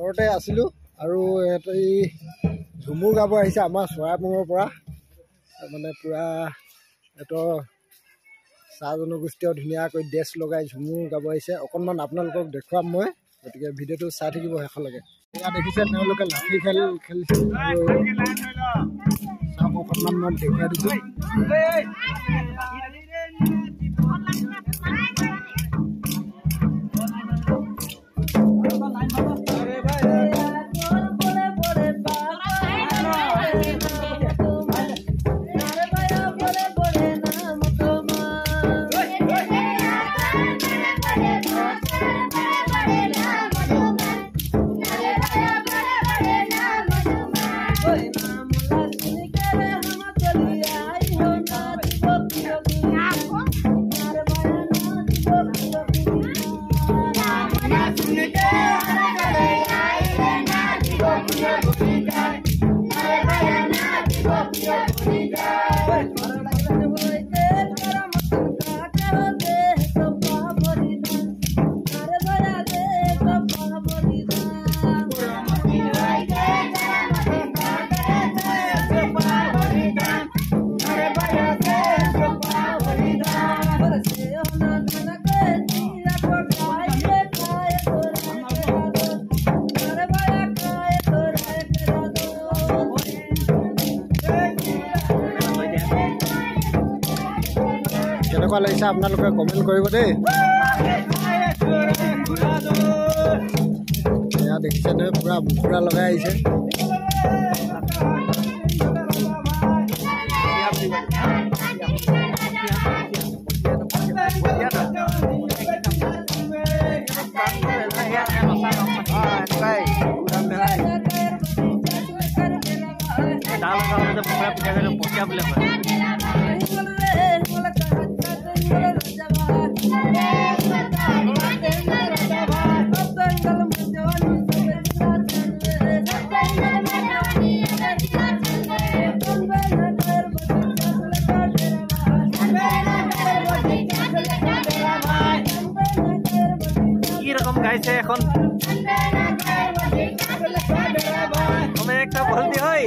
ঘৰতে আছিলোঁ আৰু এই ঝুমুৰ গাব আহিছে আমাৰ চৰাইপুঙৰ পৰা মানে পূৰা এটা চাহ জনগোষ্ঠীয় ধুনীয়াকৈ ড্ৰেছ লগাই ঝুমুৰ গাব আহিছে। অকণমান আপোনালোকক দেখুৱাম মই, গতিকে ভিডিঅ'টো চাই থাকিব শেষলৈকে। এয়া দেখিছে তেওঁলোকে লাঠি খেল খেলিছে আৰু চাহ অকণমান মই দেখুৱাই দিছোঁ। কেনেকুৱা লাগিছে আপোনালোকে কমেণ্ট কৰিব দেই। এয়া দেখিছে নহয় পূৰা মুখুৰা লগাই আহিছে। কিরকম গাইছে এখন তুমি একটা বলতে হয়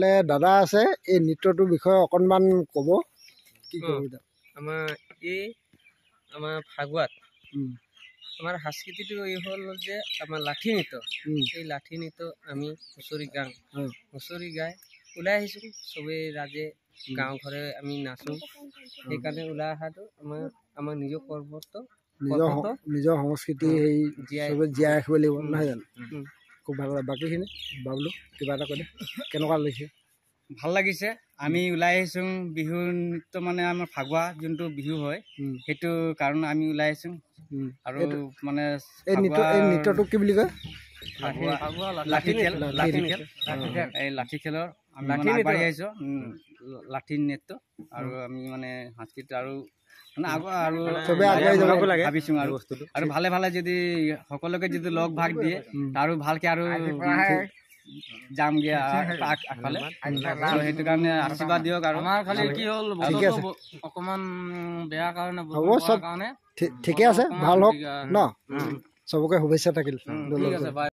ইফালে দাদা আছে এই নৃত্যটোৰ বিষয়ে অকণমান ক'ব কি ক'ব আমাৰ ফাগুৱাত আমাৰ সংস্কৃতিটো এই হ'ল যে আমাৰ লাঠি নৃত্য এই লাঠি নৃত্য আমি হুঁচৰি গাওঁ হুঁচৰি গাই ওলাই আহিছোঁ চবেই ৰাজে গাঁও ঘৰে আমি নাচোঁ সেইকাৰণে ওলাই অহাটো আমাৰ নিজৰ পৰ্বটো নিজৰ সংস্কৃতি সেই জীয়াই ৰাখিব লাগিব নহয় জানো খুব ভাল লাগে বাকীখিনি বাবলু কিবা এটা ক'লে কেনেকুৱা লাগিছে ভাল লাগিছে আমি ওলাই আহিছোঁ বিহু নৃত্য মানে আমাৰ ফাগুৱা যোনটো বিহু হয় সেইটো কাৰণে আমি ওলাই আহিছোঁ আৰু মানে এই নৃত্যটো কি বুলি কয় লাঠি খেল এই লাঠি খেলৰ আমি আগবাঢ়ি আহিছোঁ লাঠি নৃত্য আৰু আমি মানে সাংস্কৃতিক আৰু মানে আৰু চবেই আগুৱাই যাব লাগে ভাবিছোঁ আৰু ভালে ভালে যদি সকলোকে যদি লগ ভাগ দিয়ে আৰু ভালকৈ আৰু যামগৈ আগফালে সেইটো কাৰণে আশীৰ্বাদ দিয়ক আৰু আমাৰ খালি কি হ'ল অকণমান বেয়া কাৰণে হ'ব চব ঠিকে আছে ভাল হওক ন চবকে শুভেচ্ছা থাকিল